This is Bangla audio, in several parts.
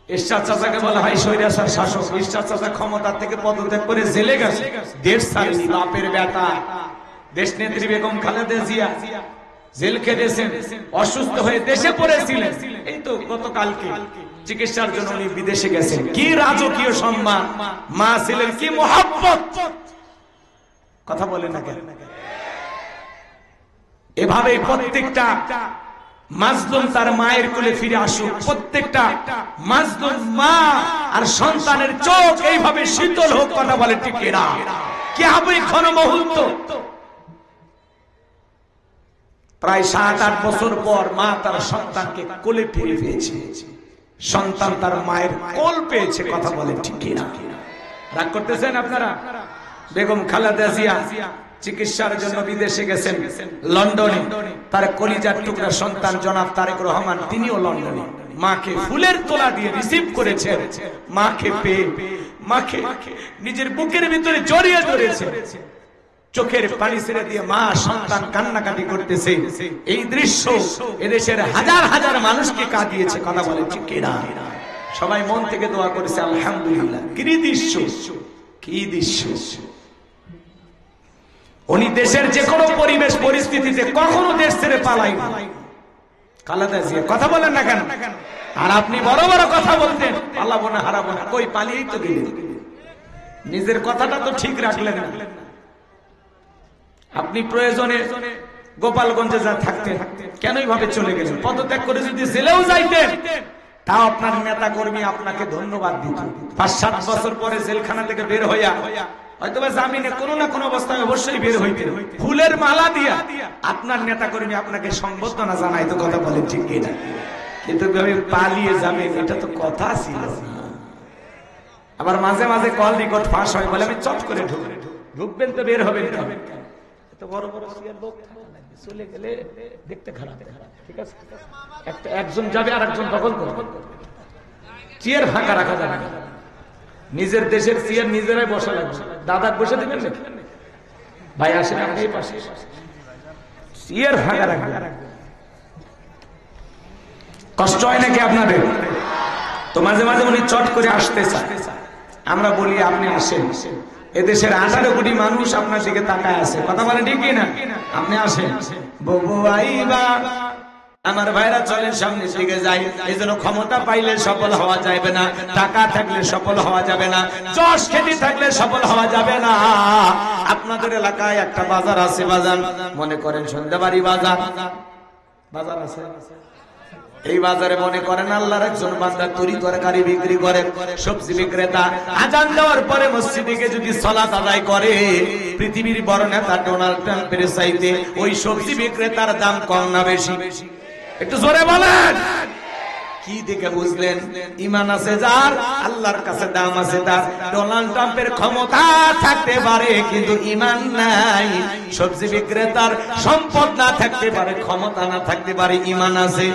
এরশাদ চাচাকে বলা হয় স্বৈরাচার শাসক। এরশাদ চাচা ক্ষমতা থেকে পদত্যাগ করে জেলে গেছে, দেশ ছাড়েনি। বাপের বেটা দেশ নেত্রী বেগম খালেদা জিয়া জেল খেটেছেন, অসুস্থ হয়ে দেশে পড়েছিলেন। এই তো গতকালকে চিকিৎসার জন্য উনি বিদেশে গেছেন। কি রাজকীয় সম্মান, মা ছিলেন কি মহব্বত, কথা বলেন না কেন? এভাবেই প্রত্যেকটা মাজলুম তার মায়ের কোলে ফিরে আসুক। প্রত্যেকটা মাজলুম মা আর সন্তানের চোখ এইভাবে শীতল হোক, কথা বলে ঠিক না? কি হবে ক্ষণ মুহূর্ত? প্রায় 7-8 বছর পর মা তার সন্তানকে কোলে ফিরে পেয়েছে, সন্তান তার মায়ের কোল পেয়েছে, কথা বলে ঠিক না? রাগ করতেছেন আপনারা? বেগম খালেদা জিয়া চিকিৎসার জন্য বিদেশে গেছেন লন্ডনে। তার কলিজার টুকরা সন্তান জনাব তারেক রহমান, তিনিও লন্ডনে। মাকে ফুলের তোলা দিয়ে রিসিভ করেছেন। মাকে পেয়ে মাকে নিজের বুকের ভিতরে জড়িয়ে ধরেছে, চোখের পানি ছেড়ে দিয়ে মা সন্তান কান্নাকাটি করতেছে। এই দৃশ্য এদেশের হাজার হাজার মানুষকে কাঁদিয়েছে, কথা বলে ঠিক না? সবাই মন থেকে দোয়া করেছে আলহামদুলিল্লাহ। কি দৃশ্য, কি দৃশ্য! উনি দেশের যে কোনো পরিবেশ পরিস্থিতিতে কখনো দেশ ছেড়ে পালাই না খালেদা জিয়া, কথা বলেন না কেন? আর আপনি বড় বড় কথা বলতেন, পালাবো না, হারাবো না, কই পালিয়েই তো গেলেন। নিজের কথাটা তো ঠিক রাখলেন না। আপনি প্রয়োজনে গোপালগঞ্জে যা থাকতেন, কেন এইভাবে চলে গেলেন? পদত্যাগ করে যদি জেলেও যাইতেন, তাও আপনার নেতা কর্মী আপনাকে ধন্যবাদ দিত। 5-7 বছর পরে জেলখানা থেকে বের হইয়া হয়তোবা জামিনে কোনো না কোনো অবস্থায় অবশ্যই বের হইতেন, ফুলের মালা দিয়া আপনার নেতা কর্মী আপনাকে সম্বোধনা জানাইতো, কথা বলেন ঠিক না? কিন্তু পালিয়ে যাবেন, এটা তো কথা ছিল না। আবার মাঝে মাঝে কল রেকর্ড ফাঁস হয়, বলে আমি চট করে ঢুকবেন তো বের হবেন কেন? এত বড় বড় সিয়ার লোক চলে গেলে দেখতে খারাপ, ঠিক আছে? একজন যাবে আর একজন দখল করবে, চেয়ার ফাঁকা রাখা যাবে না। নিজের দেশের চেয়ার নিজেরাই বসা লাগবে। দাদা বসে দিবেন নাকি? ভাই আসেন, আপনি এই পাশে চেয়ার ফাঁকা রাখবেন। কষ্ট হয় নাকি আপনাদের? তো মাঝে মাঝে উনি চট করে আসতে চায়, আমরা বলি আপনি আসেন। এদেশের 18 কোটি মানুষ আপনার দিকে তাকায় আছে, কথা বলে ঠিক না? আপনি আসেন, ববু আইবা, আমার ভাইরা চলেন সামনের দিকে যাই। এই জন্য ক্ষমতা পাইলে সফল হওয়া যাবে না, টাকা থাকলে সফল হওয়া যাবে না, যশ খ্যাতি থাকলে সফল হওয়া যাবে না। আপনাদের এলাকায় একটা বাজার আছে, বাজার মনে করেন সন্ধ্যাবাড়ি বাজার, বাজার আছে। এই বাজারে মনে করেন আল্লাহর একজন বান্দা তরি তরকারি বিক্রি করে, সবজি বিক্রেতা। আজান দেওয়ার পরে মসজিদে গিয়ে যদি সালাত আদায় করে, পৃথিবীর বড় নেতা ডোনাল্ড ট্রাম্পের চাইতে ওই সবজি বিক্রেতার দাম কম না বেশি? একটু জোরে বলেন। কি দেখে বুঝলেন? ঈমান আছে যার, আল্লাহর কাছে দাম আছে তার। ডোনাল্ড ট্রাম্পের ক্ষমতা থাকতে পারে কিন্তু ঈমান নাই। সবজি বিক্রেতার সম্পদ না থাকতে পারে, ক্ষমতা না থাকতে পারে, ঈমান আছে।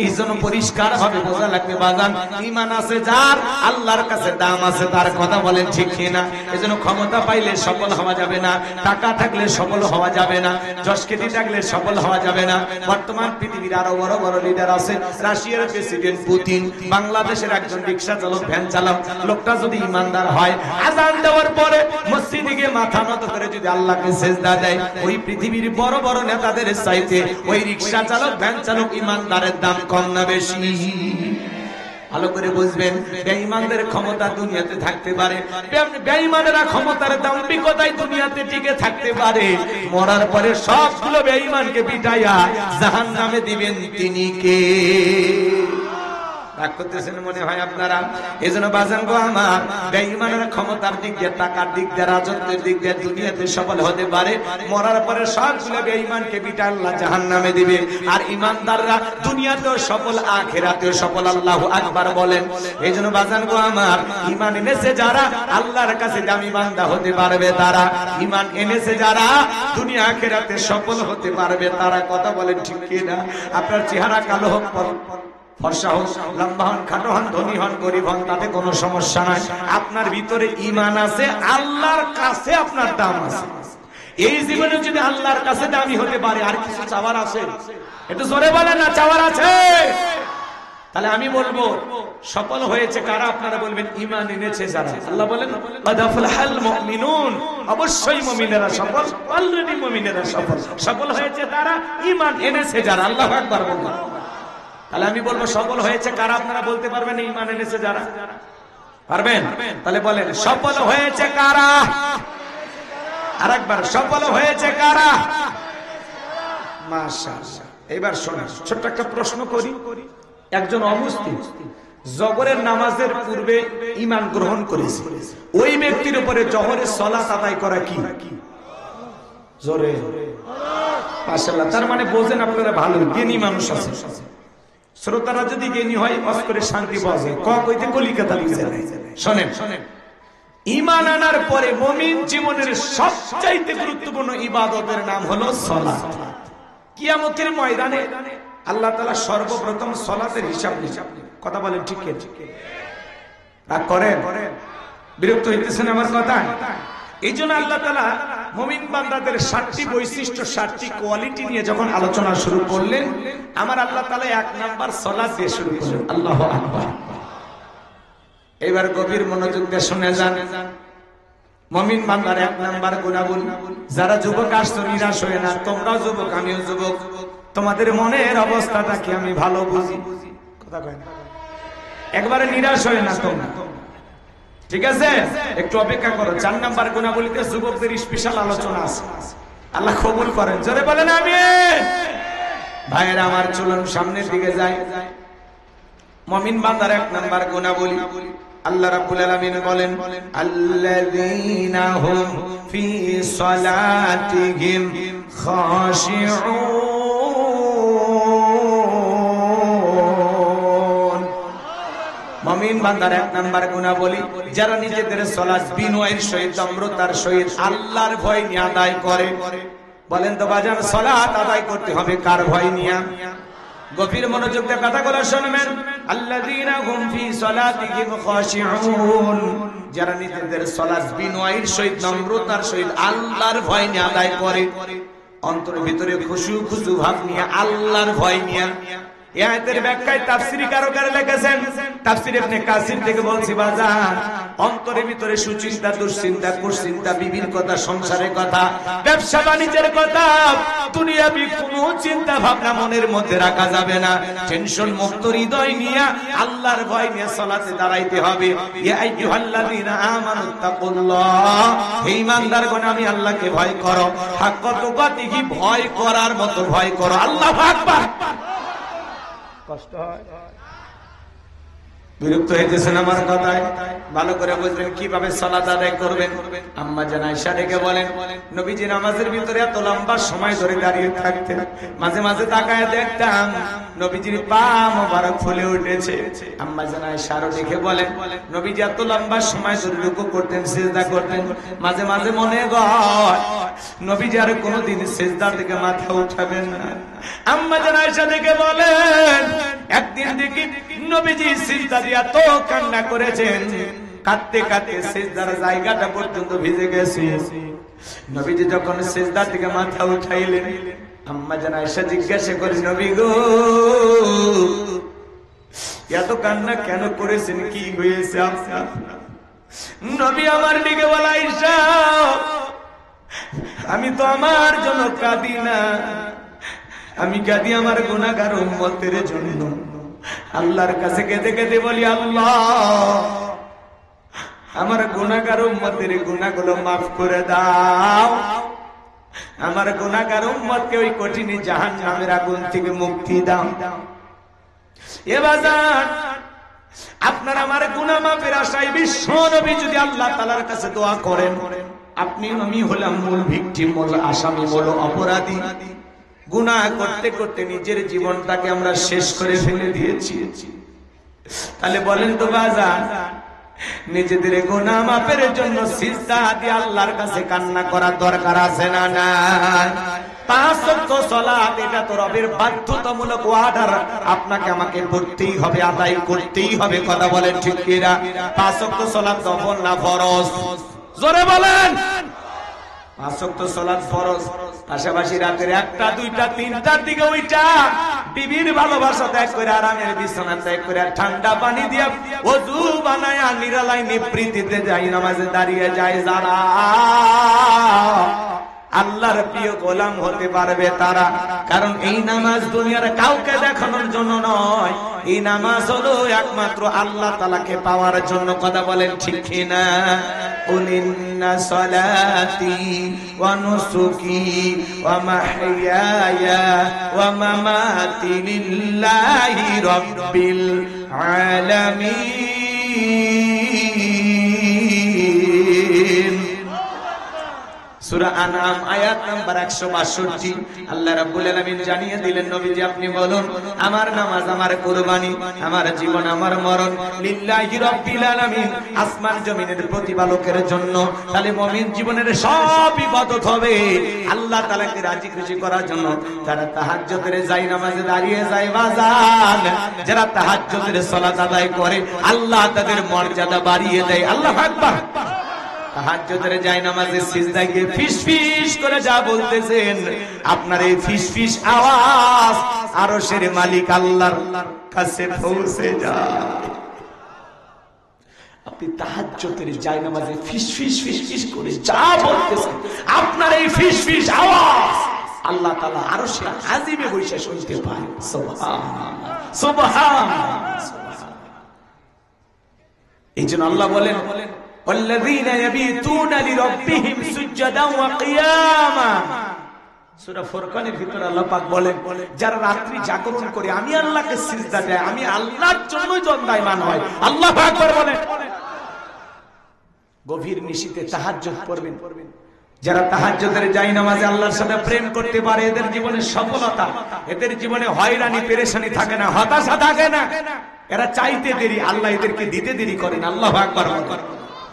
এই জন্য পরিষ্কার ভাবে বোঝা লাগবে বাজান, ঈমান আছে যার, আল্লাহর কাছে দাম আছে তার, কথা বলেন ঠিক কিনা? এই জন্য ক্ষমতা পাইলে সফল হওয়া যাবে না, টাকা থাকলে সফল হওয়া যাবে না, যশ খ্যাতি থাকলে সফল হওয়া যাবে না। বর্তমান পৃথিবীর আরো বড় বড় লিডার আছে। রাশিয়ার প্রেসিডেন্ট পুতিন, বাংলাদেশের একজন রিক্সা চালক, ভ্যান চালক, লোকটা যদি ইমানদার হয়, আযান দেওয়ার পরে মসজিদে গিয়ে মাথা নত করে যদি আল্লাহকে সিজদা দেয়, ওই পৃথিবীর বড় বড় নেতাদের চাইতে ওই রিক্সা চালক, ভ্যান চালক ইমানদারের দাম কম না বেশি? ভালো করে বুঝবেন, বেঈমানদের ক্ষমতা দুনিয়াতে থাকতে পারে, বেঈমানেরা ক্ষমতার দাম্ভিকতায় দুনিয়াতে টিকে থাকতে পারে। মরার পরে সবগুলো বেঈমানকে পিটাইয়া জাহান্নামে দিবেন তিনি কে? রাগ করতেছেন মনে হয় আপনারা? এজন্য বাজান গো আমার, বেঈমানের ক্ষমতার দিক দিয়ে, টাকার দিক দিয়ে, রাজত্বের দিক দিয়ে দুনিয়াতে সফল হতে পারে, মরার পরে সবগুলো বেঈমানকে পিটা আল্লাহ জাহান্নামে দিবে। আর ঈমানদাররা দুনিয়াতেও সফল, আখিরাতেও সফল। আল্লাহু আকবার বলেন। এজন্য বাজান গো আমার, ঈমান এনেছে যারা, আল্লাহর কাছে দামি বান্দা হতে পারবে তারা। ঈমান এনেছে যারা, দুনিয়া আখিরাতে সফল হতে পারবে তারা, কথা বলেন ঠিক কিনা? আপনার চেহারা কালো হোক, ফর্সা হোক, লম্বা হন, খাটো হন, ধনী হন, গরিব হন, তাতে কোনো সমস্যা নাই। আপনার ভিতরে ঈমান আছে, আল্লাহর কাছে আপনার দাম আছে। এই জীবনে যদি আল্লাহর কাছে দামি হতে পারে, আর কিছু চাওয়ার আছে? একটু জোরে বলেন না, চাওয়ার আছে? তাহলে আমি বলবো সফল হয়েছে কারা? আপনারা বলবেন ঈমান এনেছে যারা। আল্লাহ বলেন ক্বাদ আফলাহাল মুমিনুন, অবশ্যই মুমিনেরা সফল, অলরেডি মুমিনেরা সফল। সফল হয়েছে তারা, ঈমান এনেছে যারা। আল্লাহু আকবার বলুন। তাহলে আমি বলবো সফল হয়েছে কারা? আপনারা বলতে পারবেন ঈমান এনেছে যারা? পারবেন? তাহলে বলেন সফল হয়েছে কারা? আরেকবার, সফল হয়েছে কারা? মাশাআল্লাহ। এবার শোনেন, ছোট্ট একটা প্রশ্ন করি। একজন অমুসলিম জোহরের নামাজের পূর্বে ঈমান গ্রহণ করেছে, ওই ব্যক্তির উপরে জোহরের সালাত আদায় করা কি? জোরে মাশাআল্লাহ। তার মানে বোঝেন আপনারা ভালো জ্ঞানী মানুষ আছে। শ্রোতারা যদি জ্ঞানী হয় অস্করে শান্তি পাওয়া যায়। কইতে কলিকাতা বুঝে নাই। শোনেন, ঈমান আনার পরে মুমিন জীবনের সবচাইতে গুরুত্বপূর্ণ ইবাদতের নাম হলো সালাত। কিয়ামতের ময়দানে আল্লাহ তাআলা সর্বপ্রথম সালাতের হিসাব নিবেন। কথা বলেন ঠিক কি? রাগ করেন? বিরক্ত হইতেছেন আমার কথা? এই জন্য আল্লাহ তাআলা মুমিন বান্দাদের 7টি বৈশিষ্ট্য, 7টি কোয়ালিটি নিয়ে যখন আলোচনা শুরু করলেন, আমার আল্লাহ তাআলা 1 নাম্বার সালাত দিয়ে শুরু করলেন। আল্লাহু আকবার। এবার গভীর মনোযোগ দিয়ে শুনে যান। মুমিন বান্দার 1 নাম্বার গুণাবলী। যারা যুবক আসছো নিরাশ হয়ে না, তোমরাও যুবক আমিও যুবক, তোমাদের মনের অবস্থাটা কি আমি ভালো বুঝি। কথা কয় না, একবারে নিরাশ হয়ে না তোমরা, ঠিক আছে? একটু অপেক্ষা করো। 4 নাম্বার গুণাবলীতে যুবকদের স্পেশাল আলোচনা আছে। আল্লাহ কবুল করেন। জোরে বলেন আমিন। ভাইয়েরা আমার, চলুন সামনের দিকে যাই। মুমিন বান্দার 1 নাম্বার গুণাবলী, আল্লাহ রাব্বুল আলামিন বলেন আল্লাযীনা হুম ফি সালাতিহিম খাশিউন। মুমিন বান্দার 1 নাম্বার গুণাবলী, যারা নিজেদের সালাত বিনয়ের সহিত, নম্রতার সহিত, আল্লাহর ভয় নিয়ে আদায় করে। বলেন তো বাজান, সালাত আদায় করতে হবে কার ভয় নিয়ে? গভীর মনোযোগ দিয়ে কথাগুলো শুনবেন। আল্লাযীনা হুম ফি সালাতিহিম খাশিউন, যারা নিজেদের সালাত বিনয়ের সহিত, নম্রতার সহিত, আল্লাহর ভয় নিয়ে আদায় করে। অন্তরের ভিতরে খুশু খুশু ভাব নিয়ে, আল্লাহর ভয় নিয়ে। এই আয়াতের ব্যাখ্যায় তাফসীরি কারকেরা লিখেছেন, তাফসীর ইবনে কাসির থেকে বলছি বাজার, অন্তরের ভিতরে সুচিন্তা, দুশ্চিন্তা, কুশ্চিন্তা, বিবির কথা, সংসারের কথা, ব্যবসা বাণিজ্যের কথা, দুনিয়াবি কোনো চিন্তা ভাবনা মনের মধ্যে রাখা যাবে না। টেনশন মুক্ত হৃদয় নিয়ে, আল্লাহর ভয় নিয়ে সালাতে দাঁড়াইতে হবে। ইয়া আইয়ুহাল্লাযীনা আমানুত্তাকুল্লাহ, হে ঈমানদারগণ, আমি আল্লাহকে ভয় করো। হাক্কা তুকাতিহি, ভয় করার মতো ভয় করো। আল্লাহু আকবার। কষ্ট হয়? বিরক্ত হইতেছেন আমার কথায়? ভালো করে বুঝবেন কিভাবে সালাত আদায় করবেন। আম্মা জান আয়েশা ডেকে বলেন, নবীজি নামাজের ভিতরে এত লম্বা সময় ধরে দাঁড়িয়ে থাকতেন, মাঝে মাঝে তাকায় দেখতাম নবীজির পা মোবারক ফুলে উঠেছে। আম্মা জান আয়েশা আরো দেখে বলেন, নবীজি এত লম্বা সময় ধরে রুকু করতেন, সিজদা করতেন, মাঝে মাঝে মনে হয় নবীজি আর কোনোদিন সিজদা থেকে মাথা উঠাবেন না। আম্মা জান আয়েশা দেখে বলেন, একদিন দেখি নবীজি সিজদা দিয়া তো কান্না করেছেন, কাঁদতে কাঁদতে সিজদার জায়গাটা পর্যন্ত ভিজে গেছে। নবীজি যখন সিজদা থেকে মাথা উঠাইলেন, আম্মা জান আয়েশা জিজ্ঞাসা করে, নবী গো, এত কান্না কেন করেছেন, কি হয়েছে আপনার? নবী আমার দিকে বলে, আয়েশা, আমি তো আমার জন্য কাঁদি না, আমি কাঁদি আমার গুনাহগার উম্মতের জন্য। আল্লাহর কাছে কেঁদে কেঁদে বলি, আল্লাহ, আমার গুনাহগার উম্মতের গুনাহগুলো মাফ করে দাও, আমার গুনাহগার উম্মতকে ওই কঠিন জাহান্নামের আগুন থেকে মুক্তি দাও। এ বাজার, আপনার আমার গুনাহ মাফের আশায় বিশ্ব নবী যদি আল্লাহ তাআলার কাছে দোয়া করেন, আপনি আমি হলাম মূল ভিকটিম, মূল আসামি, মূল অপরাধী। গুনাহ করতে করতে নিজের জীবনটাকে আমরা শেষ করে ফেলে দিয়েছি। তাহলে বলেন তো বাজার, নিজেদের গুনাহ মাফের জন্য সিজদা দিয়ে আল্লাহর কাছে কান্না করার দরকার আছে না নাই? 5 ওয়াক্ত সালাত, এটা তো রবের বাধ্যতামূলক অর্ডার, আপনাকে আমাকে পড়তেই হবে, আদায় করতেই হবে। কথা বলেন ঠিক কি না? 5 ওয়াক্ত সালাত নফল না ফরজ? জোরে বলেন। 5 ওয়াক্ত সালাত ফরজ, পাশাপাশি রাতের 1টা, 2টা, 3টার দিকে ওইটা বিবির ভালোবাসা ত্যাগ করে, আরামের বিছানা ত্যাগ করে, ঠান্ডা পানি দিয়া ওযু বানায়া নিরালাই নিবৃত্তিতে যাই নামাজে দাঁড়িয়ে যায় যারা, আল্লাহর প্রিয় গোলাম হতে পারবে তারা। কারণ এই নামাজ দুনিয়ার কাউকে দেখানোর জন্য নয়, এই নামাজ হলো একমাত্র আল্লাহ তাআলাকে পাওয়ার জন্য। কথা বলেন ঠিক কিনা? কুলিন্না সালাতি ওয়া নুসুকি ওয়া মাহইয়ায়া ওয়া মামাতি লিল্লাহি রাব্বিল আলামিন। সূরা আনআম আয়াত নাম্বার 162। আল্লাহ রাব্বুল আলামিন জানিয়ে দিলেন, নবীজি আপনি বলুন, আমার নামাজ, আমার কুরবানি, আমার জীবন, আমার মরণ লিল্লাহি রাব্বিল আলামিন, আসমান জমিনের প্রতিপালকের জন্য। তাহলে মুমিন জীবনের সব ইবাদত হবে আল্লাহ তাআলাকে রাজি খুশি করার জন্য। যারা তাহাজ্জুদের যায় নামাজে দাঁড়িয়ে যায় বাজান, যারা তাহাজ্জুদের সালাত আদায় করে, আল্লাহ তাদের মর্যাদা বাড়িয়ে দেয়। আল্লাহু আকবার। তাহাজ্জুদের যায় নামাজে সিজদায় গিয়ে ফিসফিস করে যা বলতেছেন, আপনার এই ফিসফিস আওয়াজ আরশের মালিক আল্লাহর কাছে পৌঁছে যায়। আপনি তাহাজ্জুদের যায় নামাজে ফিসফিস ফিসফিস করে যা বলতেছেন, আপনার এই ফিসফিস আওয়াজ আল্লাহ তাআলা আরশে আজিমে বসে শুনতে পায়। সুবহানাল্লাহ, সুবহানাল্লাহ। এইজন্য আল্লাহ বলেন, والذين يبيتون لربهم سجدا وقياما। সূরা ফুরকানের ভিতরে আল্লাহ পাক বলেন, যারা রাত্রি জাগরণ করে আমি আল্লাহকে সিজদা দেয়, আমি আল্লাহর জন্যই দণ্ডায়মান হয়। আল্লাহু আকবার বলেন। গভীর নিশিতে তাহাজ্জুদ পড়বেন। যারা তাহাজ্জুদের যায় নামাজে আল্লাহর সাথে প্রেম করতে পারে, এদের জীবনে সফলতা, এদের জীবনে হয়রানি পেরেশানি থাকে না, হতাশা থাকে না। এরা চাইতে দেরি, আল্লাহ এদেরকে দিতে দেরি করেন। আল্লাহু আকবার।